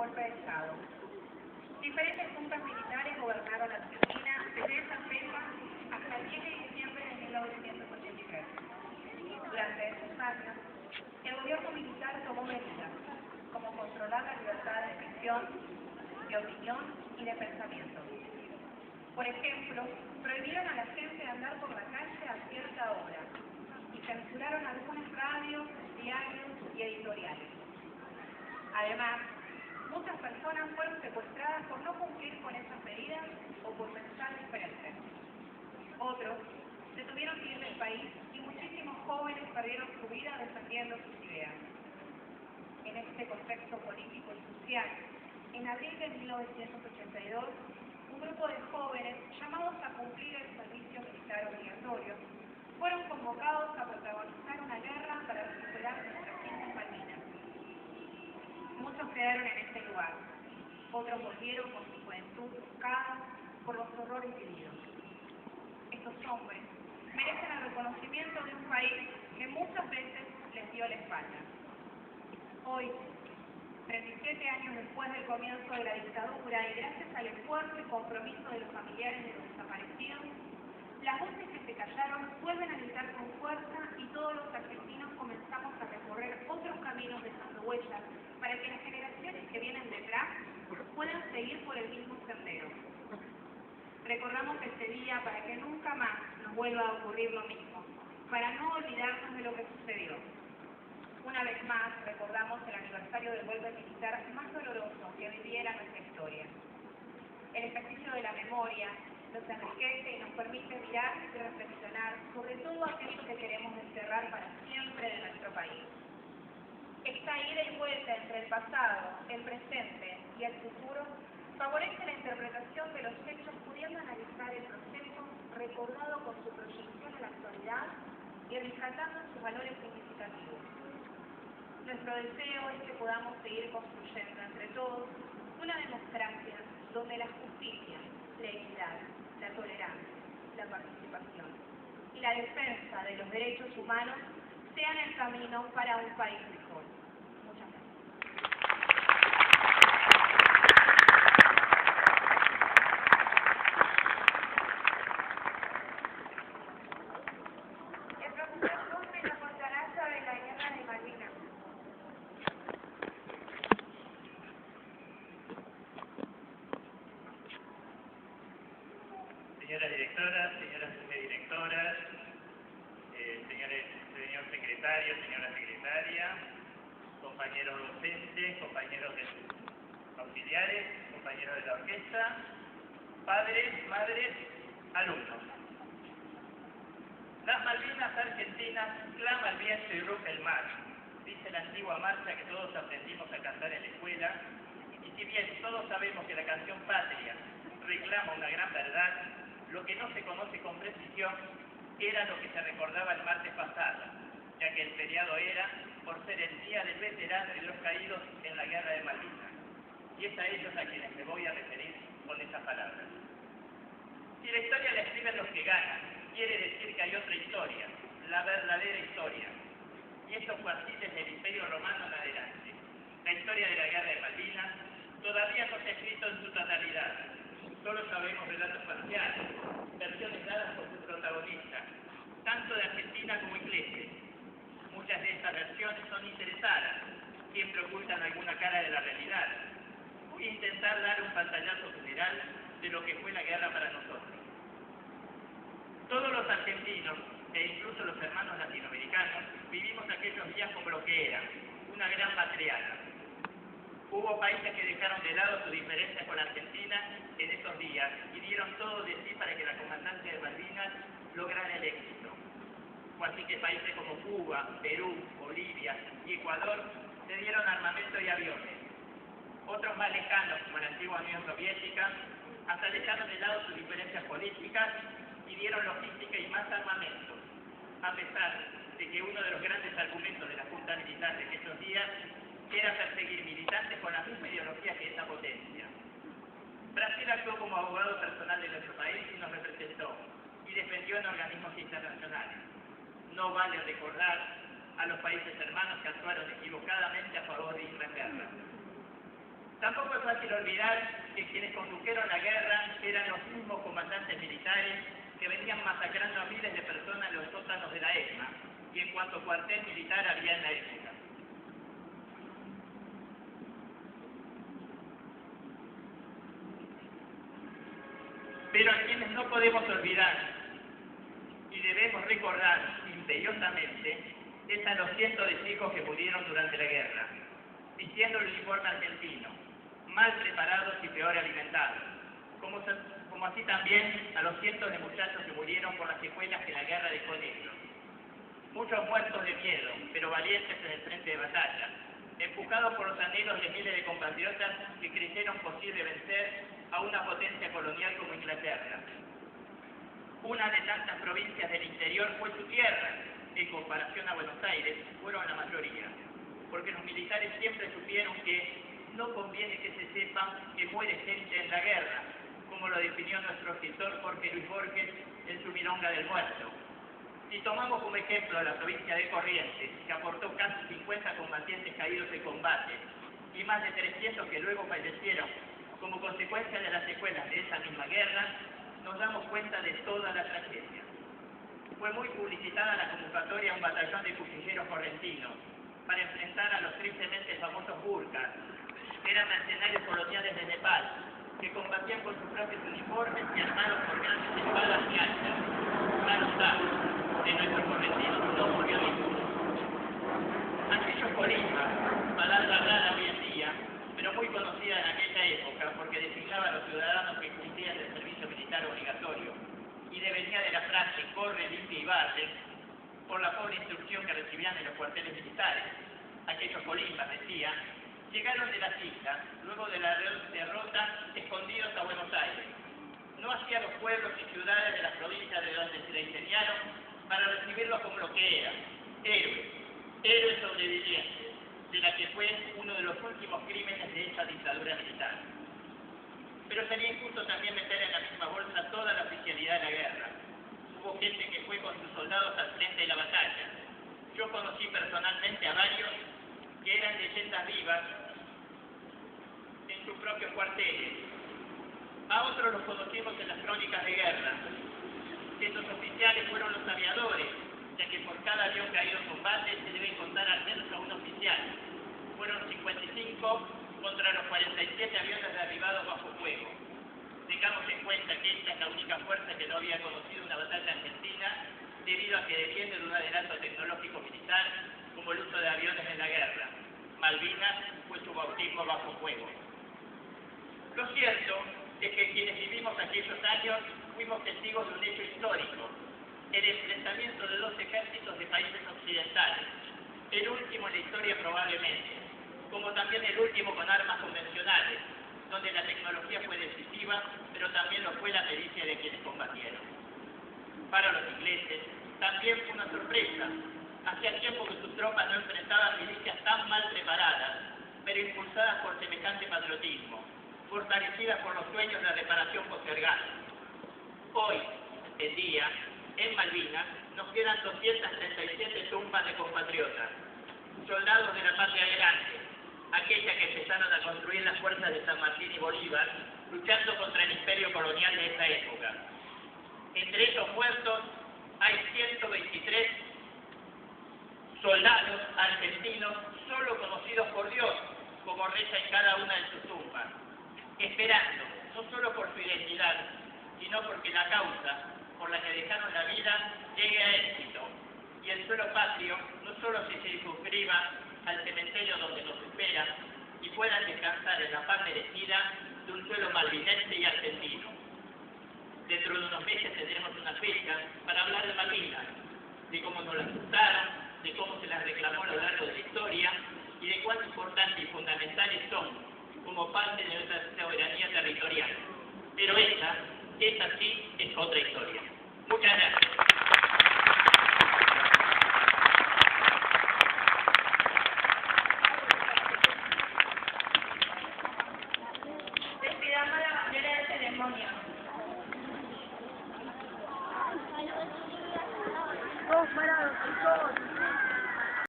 golpe de Estado. Diferentes juntas militares gobernaron la Argentina desde esa fecha hasta el 10 de diciembre de 1983. Durante esos años, el gobierno militar tomó medidas, como controlar la libertad de expresión, de opinión y de pensamiento. Por ejemplo, prohibieron a la gente andar por la calle a cierta hora y censuraron algunas radios, diarios y editoriales. Además, muchas personas fueron secuestradas por no cumplir con esas medidas o por pensar diferente. Otros se tuvieron que ir del país y muchísimos jóvenes perdieron su vida defendiendo sus ideas. En este contexto político y social, en abril de 1982, un grupo de jóvenes llamados a cumplir el servicio militar obligatorio fueron convocados a protagonizar una guerra para recuperar nuestras Islas Malvinas. Muchos quedaron en este lugar, otros volvieron con su juventud buscada por los horrores vividos. Estos hombres merecen el reconocimiento de un país que muchas veces les dio la espalda. Hoy, 37 años después del comienzo de la dictadura y gracias al esfuerzo y compromiso de los familiares de los desaparecidos, las voces que se callaron vuelven a gritar con fuerza y todos los argentinos comenzamos a recorrer otros caminos dejando huellas para que las generaciones que vienen detrás puedan seguir por el mismo sendero. Recordamos este día para que nunca más nos vuelva a ocurrir lo mismo, para no olvidarnos de lo que sucedió. Una vez más, recordamos el aniversario del golpe militar más doloroso que viviera nuestra historia. El ejercicio de la memoria nos enriquece y nos permite mirar y reflexionar sobre todo aquello que queremos desterrar para siempre de nuestro país. Esta ida y vuelta entre el pasado, el presente y el futuro favorece la interpretación de los hechos pudiendo analizar el proceso recordado con su proyección a la actualidad y rescatando sus valores significativos. Nuestro deseo es que podamos seguir construyendo entre todos una democracia donde la justicia, la equidad, la tolerancia, la participación y la defensa de los derechos humanos sean el camino para un país mejor. Muchas gracias. El profesor Cosme nos contará sobre la guerra de Malvinas. Señoras directoras, señoras subdirectoras, señor secretario, señora secretaria, compañeros docentes, compañeros auxiliares, compañeros de la orquesta, padres, madres, alumnos. Las Malvinas argentinas clama el viento y ruge el mar, dice la antigua marcha que todos aprendimos a cantar en la escuela, y si bien todos sabemos que la canción patria reclama una gran verdad, lo que no se conoce con precisión era lo que se recordaba el martes pasado, ya que el feriado era por ser el Día del Veterano y de los Caídos en la Guerra de Malvinas. Y es a ellos a quienes me voy a referir con esas palabras. Si la historia la escriben los que ganan, quiere decir que hay otra historia, la verdadera historia. Y esto fue así desde el Imperio Romano en adelante. La historia de la Guerra de Malvinas todavía no se ha escrito en su totalidad. Solo sabemos relatos parciales, versiones dadas por su protagonista, tanto de Argentina como ingleses. Muchas de estas versiones son interesadas, siempre ocultan alguna cara de la realidad. Voy a intentar dar un pantallazo general de lo que fue la guerra para nosotros. Todos los argentinos, e incluso los hermanos latinoamericanos, vivimos aquellos días como lo que era, una gran matriana. Hubo países que dejaron de lado su diferencia con Argentina en esos días y dieron todo de sí para que la comandancia de Malvinas lograra el éxito. Fue así que países como Cuba, Perú, Bolivia y Ecuador se dieron armamento y aviones. Otros más lejanos, como la antigua Unión Soviética, hasta dejaron de lado sus diferencias políticas y dieron logística y más armamento, a pesar de que uno de los grandes argumentos de la Junta Militar de aquellos días era perseguir militantes con la misma ideología que esa potencia. Brasil actuó como abogado personal de nuestro país y nos representó, y defendió en organismos internacionales. No vale recordar a los países hermanos que actuaron equivocadamente a favor de Inglaterra. Tampoco es fácil olvidar que quienes condujeron la guerra eran los mismos comandantes militares que venían masacrando a miles de personas en los sótanos de la ESMA y en cuanto cuartel militar había en la época. Pero a quienes no podemos olvidar y debemos recordar imperiosamente es a los cientos de chicos que murieron durante la guerra, vistiendo el uniforme argentino, mal preparados y peor alimentados, como así también a los cientos de muchachos que murieron por las secuelas que la guerra dejó en ellos. Muchos muertos de miedo, pero valientes en el frente de batalla, empujados por los anhelos de miles de compatriotas que creyeron posible vencer a una potencia colonial como Inglaterra. Una de tantas provincias del interior fue su tierra, en comparación a Buenos Aires, fueron la mayoría, porque los militares siempre supieron que no conviene que se sepa que muere gente en la guerra, como lo definió nuestro escritor Jorge Luis Borges en su Milonga del Muerto. Si tomamos como ejemplo a la provincia de Corrientes, que aportó casi 50 combatientes caídos en combate y más de 300 que luego fallecieron como consecuencia de las secuelas de esa misma guerra, nos damos cuenta de toda la tragedia. Fue muy publicitada la convocatoria a un batallón de cuchilleros correntinos para enfrentar a los tristemente famosos burkas, que eran mercenarios coloniales de Nepal, que combatían con sus propios uniformes y armados por grandes espadas y hachas. Claro está, de nuestros correntinos no murió ninguno. Aquellos coristas, palabra rara hoy en día, pero muy conocida en aquella época porque designaba a los ciudadanos que cumplían el servicio militar obligatorio y devenía de la frase corre, limpia y barre, por la pobre instrucción que recibían en los cuarteles militares. Aquellos colimbas, decía, llegaron de las islas, luego de la derrota, escondidos a Buenos Aires, no hacia los pueblos y ciudades de las provincias de donde se la ingeniaron para recibirlos como lo que eran, héroes sobrevivientes, de la que fue uno de los últimos crímenes de esa dictadura militar. Pero sería injusto también meter en la misma bolsa toda la oficialidad de la guerra. Hubo gente que fue con sus soldados al frente de la batalla. Yo conocí personalmente a varios que eran leyendas vivas en sus propios cuarteles. A otros los conocimos en las crónicas de guerra. Estos oficiales fueron los aviadores, ya que por cada avión caído en combate se debe contar al menos a un oficial. Fueron 55 contra los 47 aviones derribados bajo fuego. Tengamos en cuenta que esta es la única fuerza que no había conocido una batalla argentina, debido a que depende de un adelanto tecnológico militar, como el uso de aviones en la guerra. Malvinas fue su bautismo bajo fuego. Lo cierto es que quienes vivimos aquellos años fuimos testigos de un hecho histórico, el enfrentamiento de dos ejércitos de países occidentales, el último en la historia probablemente, como también el último con armas convencionales, donde la tecnología fue decisiva, pero también lo fue la pericia de quienes combatieron. Para los ingleses, también fue una sorpresa. Hacía tiempo que sus tropas no enfrentaban milicias tan mal preparadas, pero impulsadas por semejante patriotismo, fortalecidas por los sueños de reparación postergada. Hoy en día, en Malvinas, nos quedan 237 tumbas de compatriotas, soldados de la patria grande, aquella que empezaron a construir las fuerzas de San Martín y Bolívar, luchando contra el imperio colonial de esa época. Entre esos muertos hay 123 soldados argentinos solo conocidos por Dios, como reza en cada una de sus tumbas, esperando, no solo por su identidad, sino porque la causa por la que dejaron la vida llegue a éxito, y el suelo patrio no solo se circunscriba al cementerio donde nos espera y puedan descansar en la paz merecida de un suelo malvinense y argentino. Dentro de unos meses tendremos una fecha para hablar de Malvinas, de cómo nos las gustaron, de cómo se las reclamó a lo largo de la historia y de cuán importantes y fundamentales son como parte de nuestra soberanía territorial. Pero esta sí es otra historia. Muchas gracias.